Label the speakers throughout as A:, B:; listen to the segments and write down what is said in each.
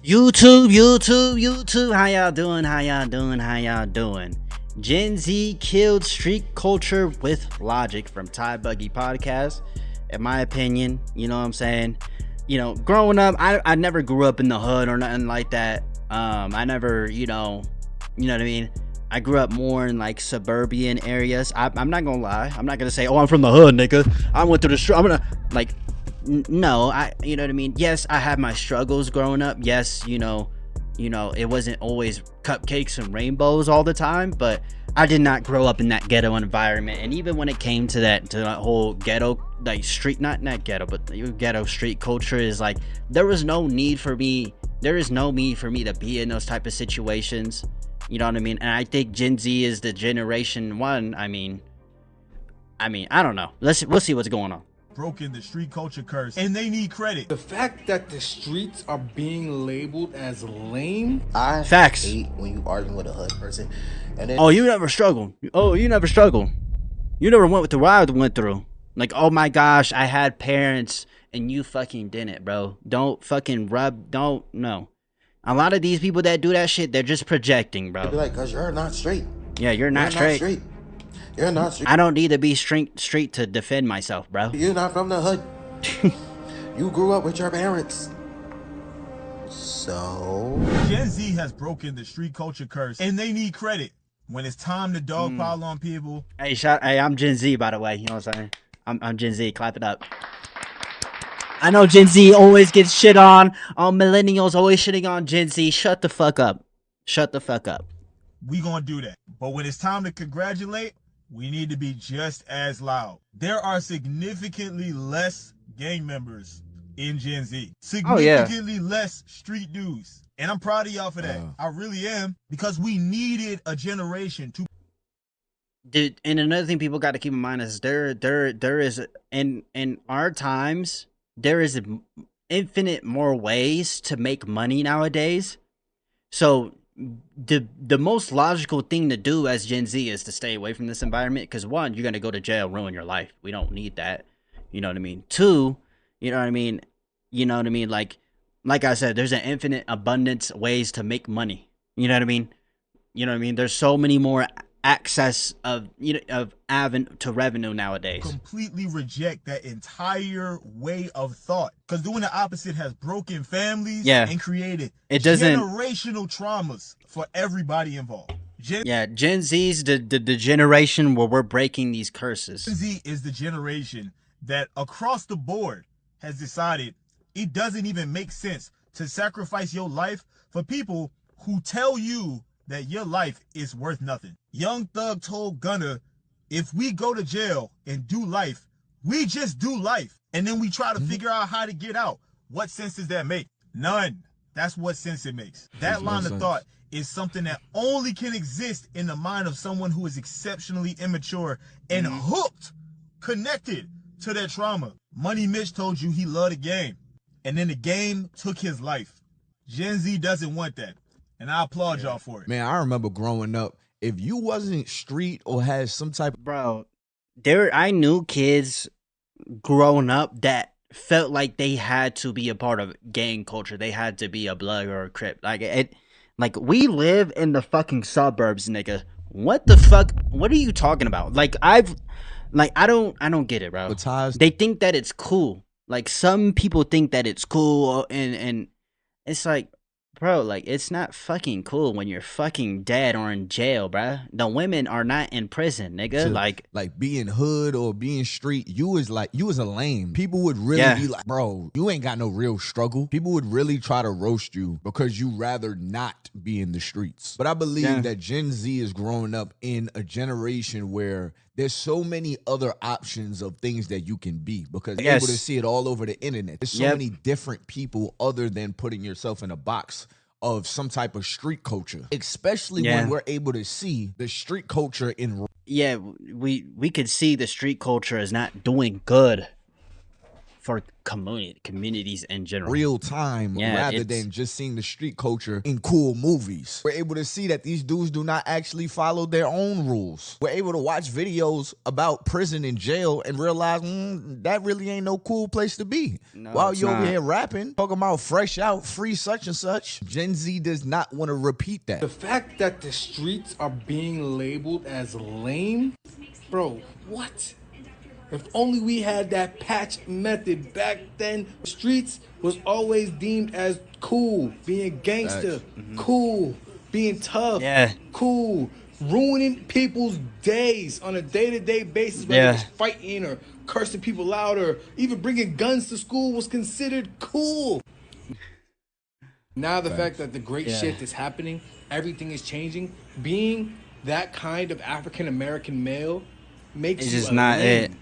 A: YouTube. How y'all doing? How y'all doing? Gen Z killed street culture with logic from Ty Buggy Podcast. In my opinion, you know what I'm saying? You know, growing up, I never grew up in the hood or nothing like that. I never, you know what I mean? I grew up more in like suburban areas. I'm not gonna lie. I'm not gonna say, oh, I'm from the hood, nigga. I went to the street. I'm gonna like no, you know what I mean? Yes, I had my struggles growing up. Yes, it wasn't always cupcakes and rainbows all the time, but I did not grow up in that ghetto environment. And even when it came to that whole ghetto, like street, not ghetto, but ghetto street culture, is like there is no need for me to be in those type of situations. You know what I mean? And I think Gen Z is the generation one. I mean, I don't know. We'll see what's going on.
B: Broken the street culture curse, and they need credit.
C: The fact that the streets are being labeled as lame.
D: I
A: Facts.
D: hate when you arguing with a hood person, and then
A: You never struggled. You never struggled. You never went through what I went through. Like, oh my gosh, I had parents and you fucking didn't, bro. Don't no. A lot of these people that do that shit, they're just projecting, bro.
D: be like, cause you're not straight.
A: Yeah, you're not straight.
D: You're not straight.
A: I don't need to be straight to defend myself, bro.
D: You're not from the hood. You grew up with your parents. So
B: Gen Z has broken the street culture curse, and they need credit. When it's time to dogpile on people.
A: Hey, I'm Gen Z, by the way. You know what I'm saying? I'm Gen Z. Clap it up. I know Gen Z always gets shit on. All millennials always shitting on Gen Z. Shut the fuck up. Shut the fuck up.
B: We gonna do that. But when it's time to congratulate, we need to be just as loud. There are significantly less gang members in Gen Z. Significantly less street dudes. And I'm proud of y'all for that. I really am. Because we needed a generation to.
A: Dude, and another thing people got to keep in mind is there is in our times, there is infinite more ways to make money nowadays. So the most logical thing to do as Gen Z is to stay away from this environment, because one, you're gonna go to jail, ruin your life. We don't need that. You know what I mean? Two, you know what I mean? Like I said, there's an infinite abundance ways to make money. You know what I mean? There's so many more access of to revenue nowadays.
B: Completely reject that entire way of thought, because doing the opposite has broken families and created generational traumas for everybody involved.
A: Gen Z's the generation where we're breaking these curses.
B: Gen Z is the generation that across the board has decided it doesn't even make sense to sacrifice your life for people who tell you that your life is worth nothing. Young Thug told Gunna, if we go to jail and do life, we just do life. And then we try to figure out how to get out. What sense does that make? None. That's what sense it makes. That line of thought is something that only can exist in the mind of someone who is exceptionally immature and hooked, connected to their trauma. Money Mitch told you he loved the game, and then the game took his life. Gen Z doesn't want that. And I applaud y'all for it.
C: Man, I remember growing up, if you wasn't street or had some type of...
A: Bro, I knew kids growing up that felt like they had to be a part of gang culture. They had to be a blood or a crip. Like we live in the fucking suburbs, nigga. What the fuck? What are you talking about? I don't get it, bro. They think that it's cool. Like some people think that it's cool, and it's like, bro, like, it's not fucking cool when you're fucking dead or in jail, bruh. The women are not in prison, nigga.
C: Like being hood or being street, you was a lame. People would really be like, bro, you ain't got no real struggle. People would really try to roast you because you rather not be in the streets. But I believe that Gen Z is growing up in a generation where there's so many other options of things that you can be, because you're able to see it all over the internet. There's so many different people other than putting yourself in a box of some type of street culture, especially when we're able to see the street culture in...
A: Yeah, we could see the street culture is not doing good. for communities in general.
C: Real time, rather than just seeing the street culture in cool movies. We're able to see that these dudes do not actually follow their own rules. We're able to watch videos about prison and jail and realize that really ain't no cool place to be.
A: No,
C: while you over here rapping, talking about fresh out, free such and such, Gen Z does not want to repeat that.
E: The fact that the streets are being labeled as lame, bro, what? If only we had that patch method back then. Streets was always deemed as cool, being gangster, cool, being tough, cool, ruining people's days on a day-to-day basis, whether it's fighting or cursing people out or even bringing guns to school was considered cool. Now the fact that the great shit is happening, everything is changing, being that kind of African-American male makes
A: it's
E: you
A: just not
E: lame.
A: it.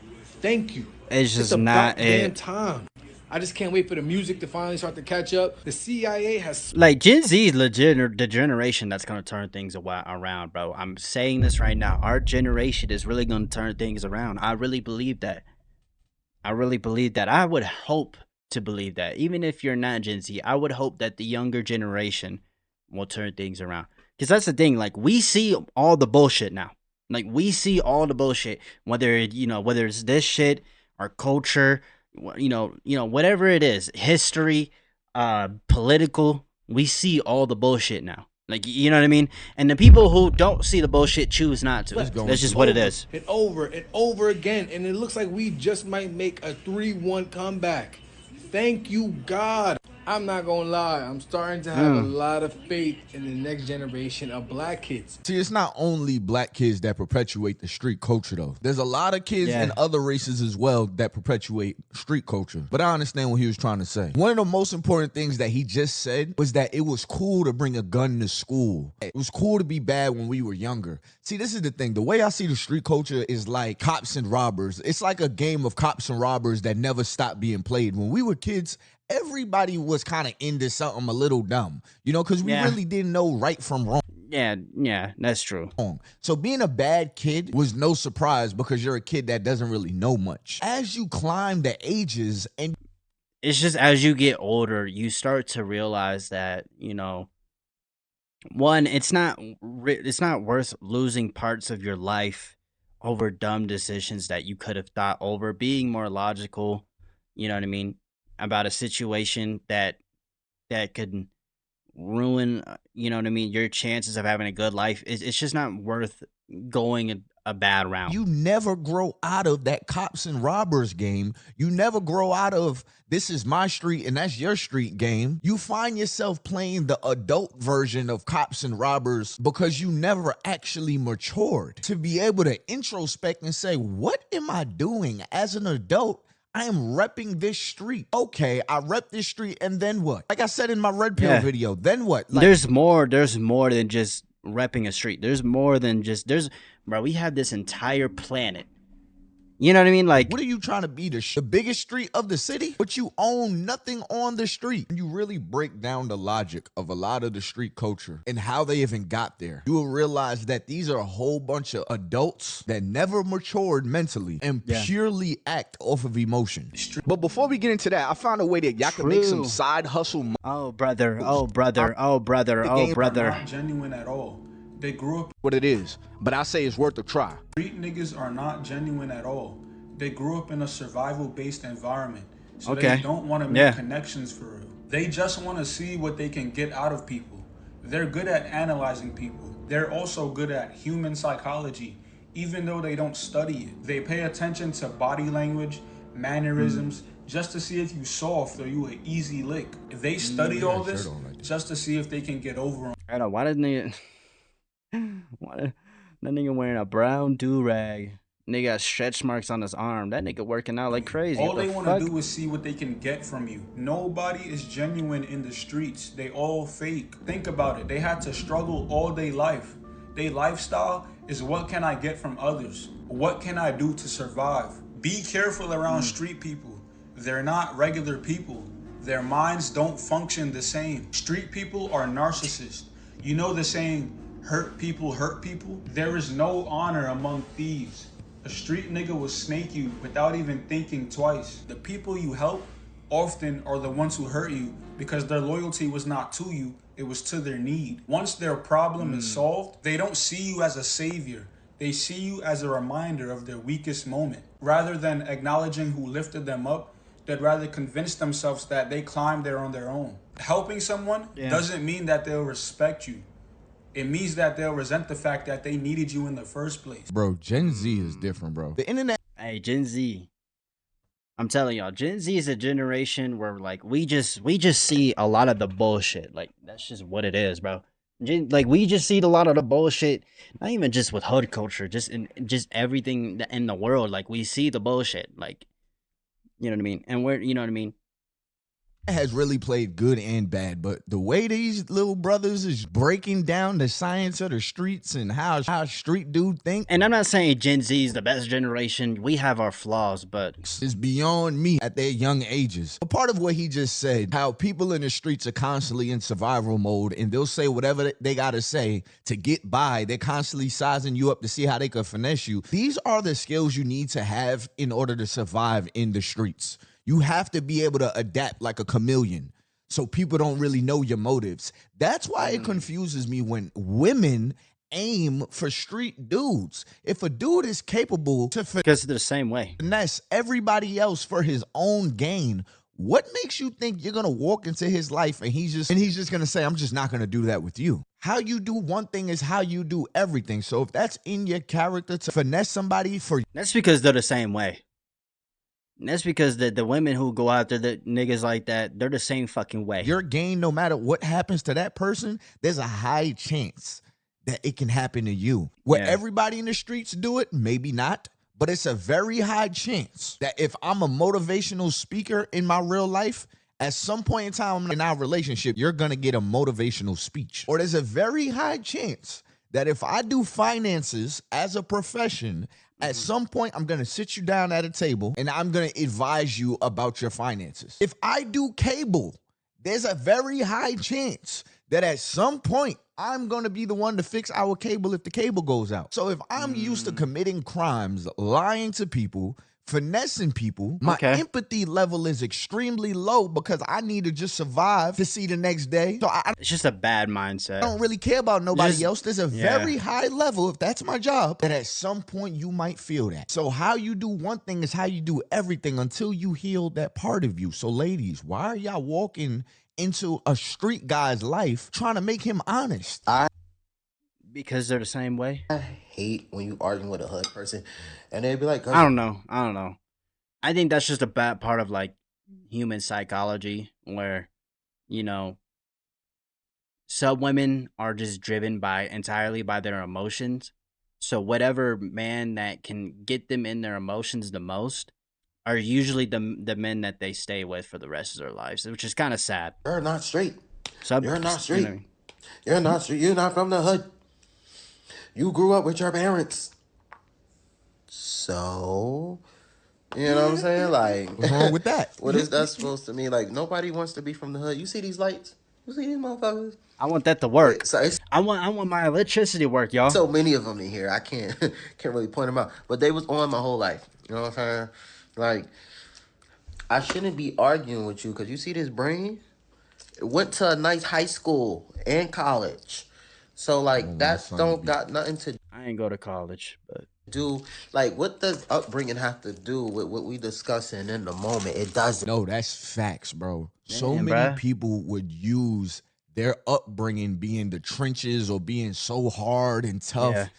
E: Thank you.
A: It's just
E: about
A: not
E: damn
A: it.
E: time. I just can't wait for the music to finally start to catch up. The CIA has
A: like Gen Z is legit the generation that's gonna turn things around, bro. I'm saying this right now. Our generation is really gonna turn things around. I really believe that. I really believe that. I would hope to believe that. Even if you're not Gen Z, I would hope that the younger generation will turn things around. Because that's the thing. Like, we see all the bullshit now. Like, we see all the bullshit, whether it's this shit, our culture, whatever it is, history, political, we see all the bullshit now. Like, you know what I mean? And the people who don't see the bullshit choose not to. That's just what it is.
E: And over again. And it looks like we just might make a 3-1 comeback. Thank you, God. I'm not gonna lie, I'm starting to have a lot of faith in the next generation of black kids.
C: See, it's not only black kids that perpetuate the street culture, though. There's a lot of kids in other races as well that perpetuate street culture. But I understand what he was trying to say. One of the most important things that he just said was that it was cool to bring a gun to school. It was cool to be bad when we were younger. See, this is the thing. The way I see the street culture is like cops and robbers. It's like a game of cops and robbers that never stopped being played. When we were kids, everybody was kind of into something a little dumb, because we really didn't know right from wrong.
A: Yeah, that's true.
C: So being a bad kid was no surprise because you're a kid that doesn't really know much. As you climb the ages and
A: it's just as you get older, you start to realize that, one, it's not worth losing parts of your life over dumb decisions that you could have thought over, being more logical, you know what I mean, about a situation that could ruin, your chances of having a good life. It's just not worth going a bad route.
C: You never grow out of that cops and robbers game. You never grow out of this is my street and that's your street game. You find yourself playing the adult version of cops and robbers because you never actually matured to be able to introspect and say, what am I doing as an adult? I am repping this street. Okay, I rep this street, and then what? Like I said in my Red Pill video, then what? Like,
A: there's more than just repping a street. There's more than just bro, we have this entire planet. You know what I mean? Like,
C: what are you trying to be, the biggest street of the city? But you own nothing on the street. When you really break down the logic of a lot of the street culture and how they even got there, you will realize that these are a whole bunch of adults that never matured mentally and purely act off of emotion.
F: But before we get into that, I found a way that y'all can make some side hustle.
A: Oh, brother.
G: Not genuine at all. They grew up
F: what it is, but I say it's worth a try.
G: Street niggas are not genuine at all. They grew up in a survival-based environment, so they don't want to make connections for real. They just want to see what they can get out of people. They're good at analyzing people. They're also good at human psychology, even though they don't study it. They pay attention to body language, mannerisms, just to see if you soft or you an easy lick. If they study all this, just to see if they can get over them.
A: I don't know, why didn't they... That nigga wearing a brown do-rag. Nigga got stretch marks on his arm. That nigga working out like crazy.
G: All they want to do is see what they can get from you. Nobody is genuine in the streets. They all fake. Think about it. They had to struggle all day life. Their lifestyle is what can I get from others? What can I do to survive? Be careful around street people. They're not regular people. Their minds don't function the same. Street people are narcissists. You know the saying, hurt people hurt people? There is no honor among thieves. A street nigga will snake you without even thinking twice. The people you help often are the ones who hurt you because their loyalty was not to you, it was to their need. Once their problem is solved, they don't see you as a savior. They see you as a reminder of their weakest moment. Rather than acknowledging who lifted them up, they'd rather convince themselves that they climbed there on their own. Helping someone doesn't mean that they'll respect you. It means that they'll resent the fact that they needed you in the first place.
C: Bro, Gen Z is different, bro. The internet.
A: Hey, Gen Z. I'm telling y'all, Gen Z is a generation where like we just see a lot of the bullshit. Like that's just what it is, bro. Like we just see a lot of the bullshit, not even just with hood culture, just in just everything in the world. Like we see the bullshit, like you know what I mean, and we're you know what I mean.
C: Has really played good and bad, but the way these little brothers is breaking down the science of the streets and how street dude think.
A: And I'm not saying Gen Z is the best generation. We have our flaws, but
C: it's beyond me at their young ages. A part of what he just said, how people in the streets are constantly in survival mode and they'll say whatever they gotta say to get by. They're constantly sizing you up to see how they can finesse you. These are the skills you need to have in order to survive in the streets. You have to be able to adapt like a chameleon so people don't really know your motives. That's why it confuses me when women aim for street dudes. If a dude is capable to
A: because they're the same way.
C: Finesse everybody else for his own gain, what makes you think you're gonna walk into his life and he's just gonna say, I'm just not gonna do that with you? How you do one thing is how you do everything. So if that's in your character to finesse somebody for...
A: That's because they're the same way. And that's because the women who go after the niggas like that, they're the same fucking way.
C: Your gain, no matter what happens to that person, there's a high chance that it can happen to you. Where everybody in the streets do it, maybe not, but it's a very high chance that if I'm a motivational speaker in my real life, at some point in time in our relationship, you're gonna get a motivational speech. Or there's a very high chance that if I do finances as a profession, at some point, I'm going to sit you down at a table and I'm going to advise you about your finances. If I do cable, there's a very high chance that at some point, I'm going to be the one to fix our cable if the cable goes out. So if I'm used to committing crimes, lying to people, finessing people, my empathy level is extremely low because I need to just survive to see the next day. So
A: it's just a bad mindset.
C: I don't really care about nobody else. There's a very high level, if that's my job, that at some point you might feel that. So how you do one thing is how you do everything until you heal that part of you. So ladies, why are y'all walking into a street guy's life trying to make him honest?
A: Because they're the same way.
D: I hate when you arguing with a hood person and they'd be like,
A: I don't know. I think that's just a bad part of like human psychology where, you know, some women are just driven entirely by their emotions. So whatever man that can get them in their emotions the most are usually the men that they stay with for the rest of their lives, which is kind of sad.
D: You're not straight. You're not straight.
A: You know,
D: you're not straight. You're not from the hood. You grew up with your parents. So, you know what I'm saying? Like,
C: what's wrong with that?
D: What is that supposed to mean? Like, nobody wants to be from the hood. You see these lights? You see these motherfuckers?
A: I want that to work.
D: So
A: I want my electricity to work, y'all.
D: So many of them in here. I can't really point them out. But they was on my whole life. You know what I'm saying? Like, I shouldn't be arguing with you because you see this brain? It went to a nice high school and college. So, like, that don't got nothing to...
A: I ain't go to college, but...
D: do, like, what does upbringing have to do with what we discussing in the moment? It doesn't.
C: No, that's facts, bro. So many people would use their upbringing being the trenches or being so hard and tough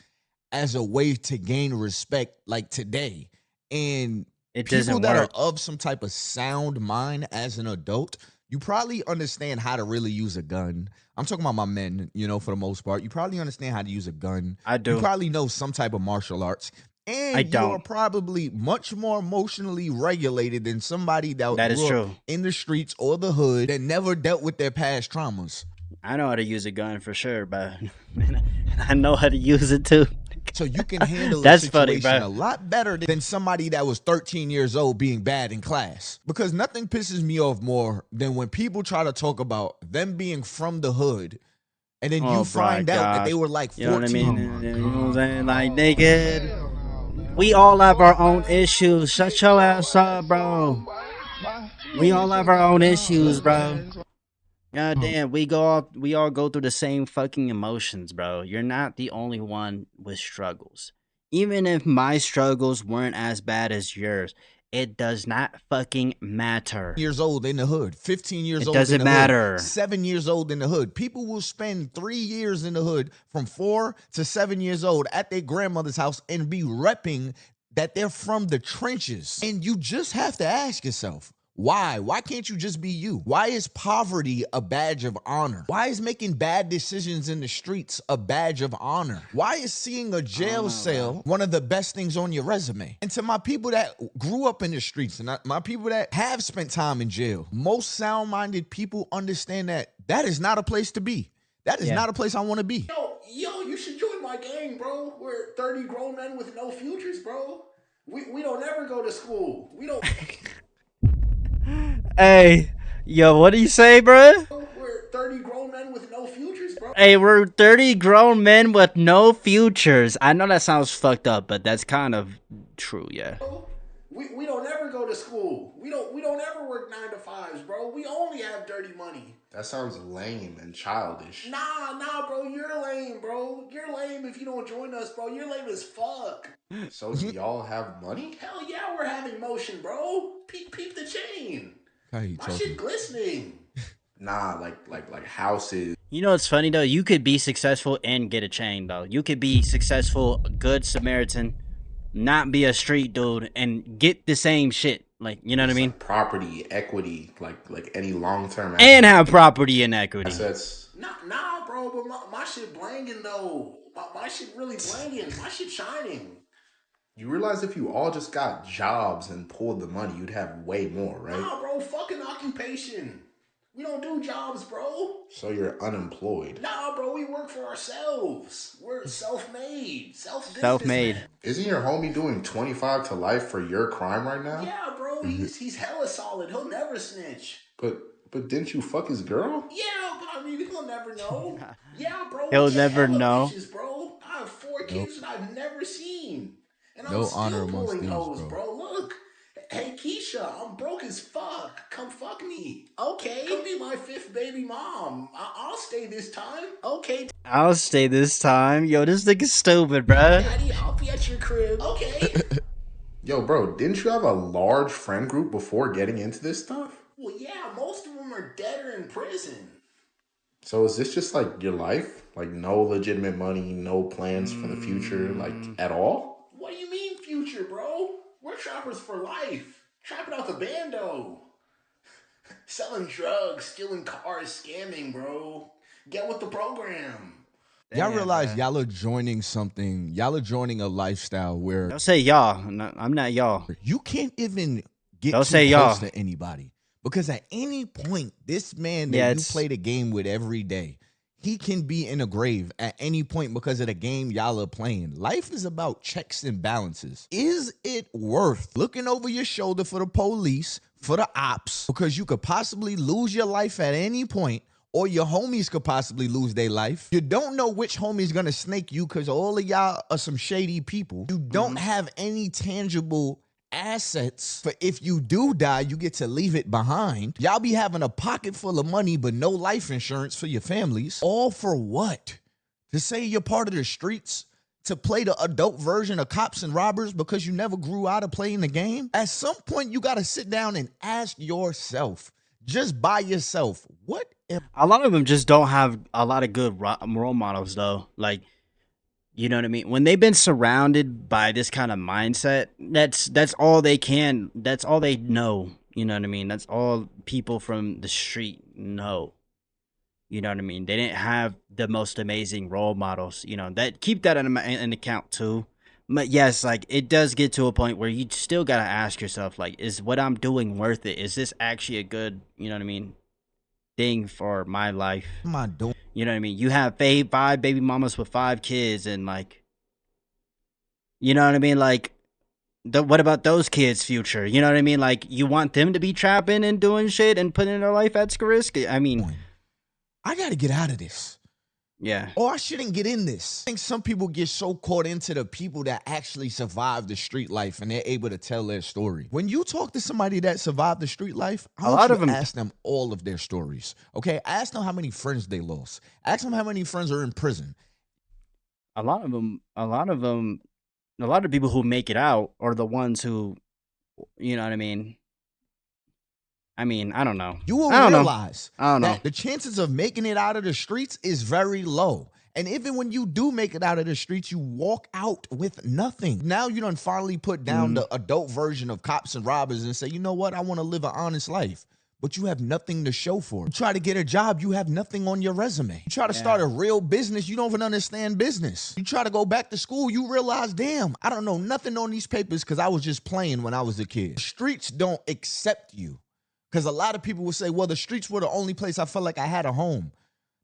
C: as a way to gain respect, like today. And people that are of some type of sound mind as an adult, you probably understand how to really use a gun. I'm talking about my men, you know, for the most part. You probably understand how to use a gun.
A: I do.
C: You probably know some type of martial arts. And you are probably much more emotionally regulated than somebody that grew up in the streets or the hood that never dealt with their past traumas.
A: I know how to use a gun for sure, but I know how to use it too.
C: So you can handle the situation a lot better than somebody that was 13 years old being bad in class. Because nothing pisses me off more than when people try to talk about them being from the hood and then you find out that they were like 14.
A: You know what I mean? You know what I'm saying? Like, nigga, We all have our own issues. Shut your ass up, bro. We all have our own issues, bro. God damn, we all go through the same fucking emotions, bro. You're not the only one with struggles. Even if my struggles weren't as bad as yours, it does not fucking matter.
C: Years old in the hood, 15 years
A: it
C: old in the
A: doesn't matter.
C: hood, 7 years old in the hood. People will spend 3 years in the hood from 4 to 7 years old at their grandmother's house and be repping that they're from the trenches. And you just have to ask yourself, why? Why can't you just be you? Why is poverty a badge of honor? Why is making bad decisions in the streets a badge of honor? Why is seeing a jail cell one of the best things on your resume? And to my people that grew up in the streets and my people that have spent time in jail, most sound-minded people understand that that is not a place to be. That is not a place I want to be.
H: Yo, you should join my gang, bro. We're 30 grown men with no futures, bro. We don't ever go to school. We don't...
A: Hey, yo, what do you say, bro?
H: We're 30 grown men with no futures, bro.
A: Hey, we're 30 grown men with no futures. I know that sounds fucked up, but that's kind of true, yeah.
H: We don't ever go to school. We don't ever work 9 to 5s, bro. We only have dirty money.
D: That sounds lame and childish.
H: Nah, bro. You're lame, bro. You're lame if you don't join us, bro. You're lame as fuck.
D: So do y'all have money?
H: Hell yeah, we're having motion, bro. Peep the chain. My shit glistening.
D: Nah, like houses.
A: You know what's funny though? You could be successful and get a chain though. You could be successful, good Samaritan, not be a street dude, and get the same shit. Like, you know what I mean?
D: Like property, equity, like any long-term assets.
A: And have property and equity.
D: Assets.
H: Nah, bro, but my shit blanging though. My shit really blanging. My shit shining.
D: You realize if you all just got jobs and pulled the money, you'd have way more, right?
H: Nah, bro, fucking occupation. We don't do jobs, bro.
D: So you're unemployed.
H: Nah, bro, we work for ourselves. We're self-made.
A: Self-made.
D: Isn't your homie doing 25 to life for your crime right now?
H: Yeah, bro, he's hella solid. He'll never snitch.
D: But didn't you fuck his girl?
H: Yeah, but I mean, he'll never know. Yeah, bro.
A: He'll never know.
H: Bitches, bro. I have 4 kids that I've never seen. And
C: no
H: I'm still
C: honor amongst
H: pulling
C: thieves,
H: those,
C: bro.
H: Look. Hey, Keisha, I'm broke as fuck. Come fuck me. Okay. Come be my 5th baby mom. I'll stay this time. Okay.
A: I'll stay this time. Yo, this nigga's stupid, bruh.
H: Daddy, I'll be at your crib. Okay.
D: Yo, bro, didn't you have a large friend group before getting into this stuff?
H: Well, yeah, most of them are dead or in prison.
D: So is this just like your life? Like no legitimate money, no plans for the future, like at all?
H: What do you mean future, bro? We're trappers for life. Trapping out the bando. Selling drugs, stealing cars, scamming, bro. Get with the program.
C: Y'all realize y'all are joining something. Y'all are joining a lifestyle where...
A: Don't say y'all. I'm not y'all.
C: You can't even get
A: Don't
C: too
A: say
C: close
A: y'all
C: to anybody. Because at any point, this man that you play the game with every day, he can be in a grave at any point because of the game y'all are playing. Life is about checks and balances. Is it worth looking over your shoulder for the police, for the ops, because you could possibly lose your life at any point, or your homies could possibly lose their life? You don't know which homie's gonna snake you because all of y'all are some shady people. You don't have any tangible assets for if you do die, you get to leave it behind. Y'all be having a pocket full of money, but no life insurance for your families. All for what? To say you're part of the streets? To play the adult version of cops and robbers because you never grew out of playing the game? At some point, you got to sit down and ask yourself, just by yourself, what if...
A: A lot of them just don't have a lot of good role models, though. Like, you know what I mean? When they've been surrounded by this kind of mindset, that's all they can. That's all they know. You know what I mean? That's all people from the street know. You know what I mean? They didn't have the most amazing role models. You know, that keep that in account too. But yes, like it does get to a point where you still gotta ask yourself, like, is what I'm doing worth it? Is this actually a good, you know what I mean, thing for my life?
C: What am I doing?
A: You know what I mean? You have 5 baby mamas with 5 kids, and like, you know what I mean? Like, what about those kids' future? You know what I mean? Like, you want them to be trapping and doing shit and putting their life at risk? I mean,
C: I got to get out of this.
A: Yeah.
C: Oh, I shouldn't get in this. I think some people get so caught into the people that actually survive the street life and they're able to tell their story. When you talk to somebody that survived the street life, I want you to ask them all of their stories. Okay? Ask them how many friends they lost. Ask them how many friends are in prison.
A: A lot of people who make it out are the ones who, you know what I mean? I don't know.
C: You will realize that the chances of making it out of the streets is very low. And even when you do make it out of the streets, you walk out with nothing. Now you done finally put down the adult version of cops and robbers and say, you know what? I want to live an honest life. But you have nothing to show for it. You try to get a job, you have nothing on your resume. You try to start a real business, you don't even understand business. You try to go back to school, you realize, damn, I don't know nothing on these papers because I was just playing when I was a kid. The streets don't accept you. Because a lot of people will say, well, the streets were the only place I felt like I had a home.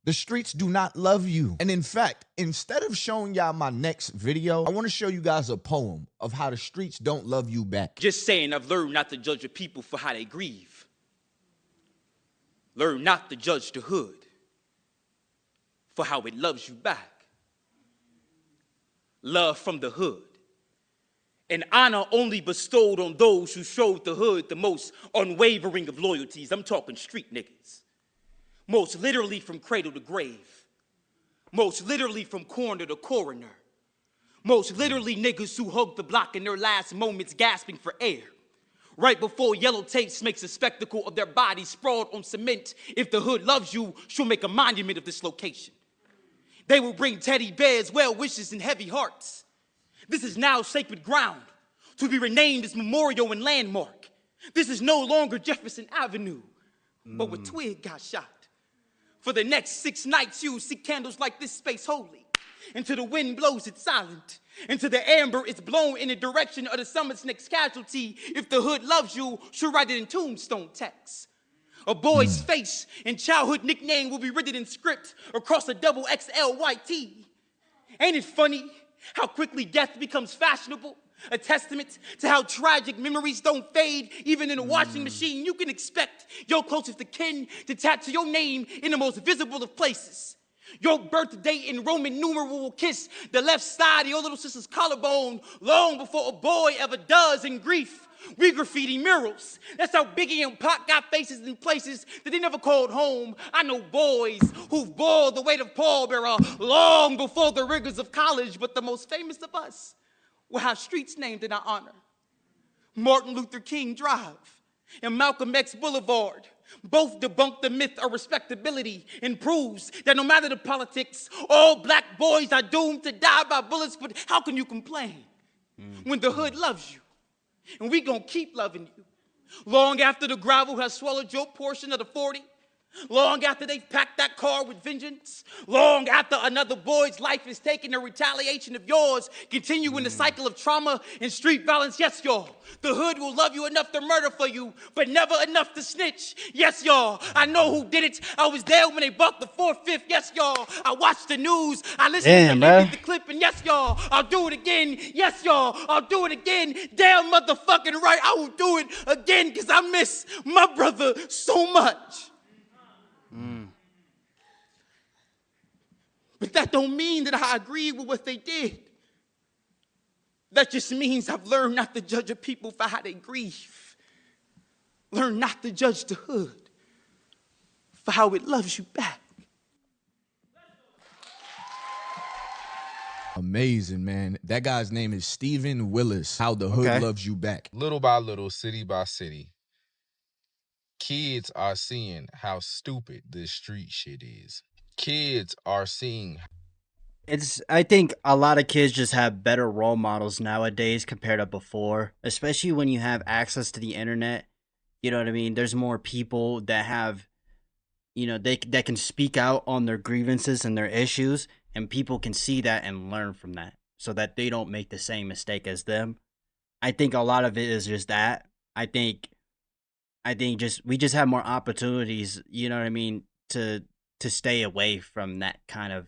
C: The streets do not love you. And in fact, instead of showing y'all my next video, I want to show you guys a poem of how the streets don't love you back.
I: Just saying, I've learned not to judge a people for how they grieve. Learn not to judge the hood for how it loves you back. Love from the hood. And honor only bestowed on those who showed the hood the most unwavering of loyalties. I'm talking street niggas. Most literally from cradle to grave. Most literally from corner to coroner. Most literally niggas who hug the block in their last moments gasping for air. Right before yellow tapes makes a spectacle of their bodies sprawled on cement. If the hood loves you, she'll make a monument of this location. They will bring teddy bears, well wishes, and heavy hearts. This is now sacred ground, to be renamed as memorial and landmark. This is no longer Jefferson Avenue, but where Twig got shot. For the next 6 nights, you will see candles like this space holy. Until the wind blows, it's silent. Until the amber is blown in the direction of the summit's next casualty. If the hood loves you, she'll write it in tombstone text. A boy's face and childhood nickname will be written in script across a double XL white tee. Ain't it funny how quickly death becomes fashionable? A testament to how tragic memories don't fade. Even in a washing machine, you can expect your closest of kin to tattoo your name in the most visible of places. Your birthday in Roman numeral will kiss the left side of your little sister's collarbone long before a boy ever does in grief. We graffiti murals. That's how Biggie and Pac got faces in places that they never called home. I know boys who've bore the weight of pallbearer long before the rigors of college, but the most famous of us will have streets named in our honor. Martin Luther King Drive and Malcolm X Boulevard both debunk the myth of respectability and proves that no matter the politics, all black boys are doomed to die by bullets. But how can you complain when the hood loves you? And we gonna keep loving you long after the gravel has swallowed your portion of the 40. Long after they've packed that car with vengeance. Long after another boy's life is taken in retaliation of yours. Continuing the cycle of trauma and street violence. Yes, y'all. The hood will love you enough to murder for you, but never enough to snitch. Yes, y'all. I know who did it. I was there when they bought the 4/5. Yes, y'all. I watched the news. I listened to the clip. And yes, y'all. I'll do it again. Yes, y'all. I'll do it again. Damn motherfucking right. I will do it again because I miss my brother so much. But that don't mean that I agree with what they did. That just means I've learned not to judge a people for how they grieve. Learn not to judge the hood for how it loves you back.
C: Amazing, man. That guy's name is Stephen Willis. How the Hood Loves You Back.
J: Little by little, city by city, kids are seeing how stupid this street shit is. Kids are seeing.
A: I think a lot of kids just have better role models nowadays compared to before, especially when you have access to the internet. You know what I mean? There's more people that have, that can speak out on their grievances and their issues, and people can see that and learn from that so that they don't make the same mistake as them. I think a lot of it is just that. I think we just have more opportunities, you know what I mean, to stay away from that kind of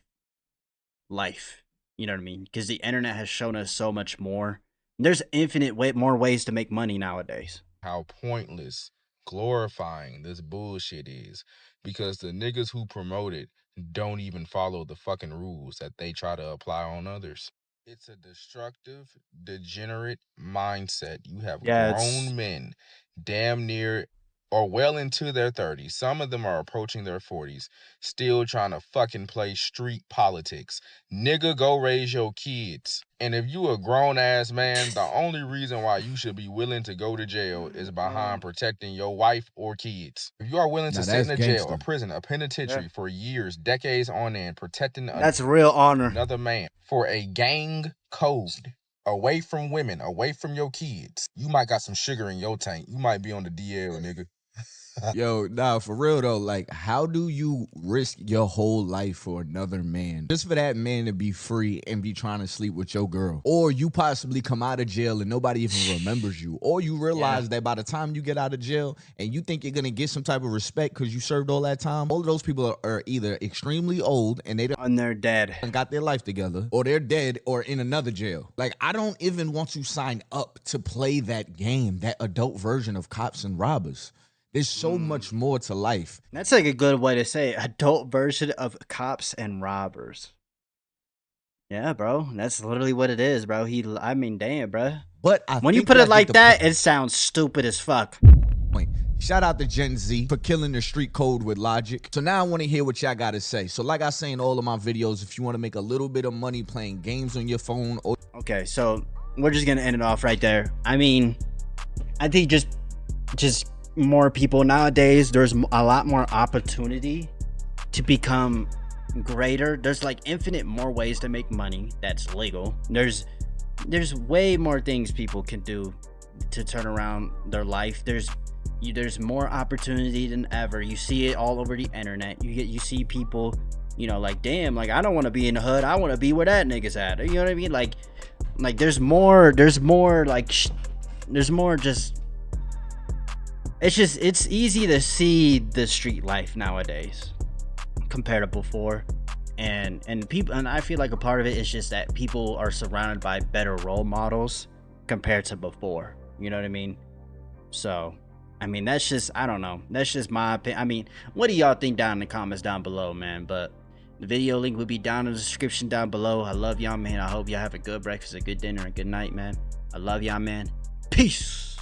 A: life, you know what I mean? Because the internet has shown us so much more. There's infinite more ways to make money nowadays.
J: How pointless glorifying this bullshit is, because the niggas who promote it don't even follow the fucking rules that they try to apply on others. It's a destructive, degenerate mindset. You have
A: Yeah,
J: grown men damn near or well into their 30s. Some of them are approaching their 40s, still trying to fucking play street politics. Nigga, go raise your kids. And if you a grown-ass man, the only reason why you should be willing to go to jail is behind protecting your wife or kids. If you are willing to sit in a jail, a prison, a penitentiary for years, decades on end, protecting
A: that's real honor.
J: another man for a gang code, away from women, away from your kids, you might got some sugar in your tank. You might be on the DL, nigga.
C: Yo, nah, for real though, like, how do you risk your whole life for another man just for that man to be free and be trying to sleep with your girl? Or you possibly come out of jail and nobody even remembers you, or you realize that by the time you get out of jail and you think you're gonna get some type of respect because you served all that time, all of those people are either extremely old and
A: they're dead
C: and got their life together, or they're dead or in another jail. Like, I don't even want to sign up to play that game, that adult version of Cops and Robbers. There's so much more to life.
A: That's like a good way to say it. Adult version of Cops and Robbers. Yeah, bro. That's literally what it is, bro. I mean, damn, bro.
C: But
A: when you put it like that, it sounds stupid as fuck.
C: Shout out to Gen Z for killing the street code with logic. So now I want to hear what y'all got to say. So like I say in all of my videos, if you want to make a little bit of money playing games on your phone.
A: Okay, so we're just going to end it off right there. I mean, I think just more people nowadays, there's a lot more opportunity to become greater. There's like infinite more ways to make money that's legal. There's way more things people can do to turn around their life. There's more opportunity than ever. You see it all over the internet. You see people, you know, like, damn, like, I don't want to be in the hood, I want to be where that nigga's at. You know what I mean? Like there's more just, it's easy to see the street life nowadays compared to before, and I feel like a part of it is just that people are surrounded by better role models compared to before. You know what I mean? So I mean, that's just, I don't know, that's just my opinion. I mean, what do y'all think down in the comments down below, man? But the video link will be down in the description down below. I love y'all, man. I hope y'all have a good breakfast, a good dinner, a good night, man. I love y'all, man. Peace.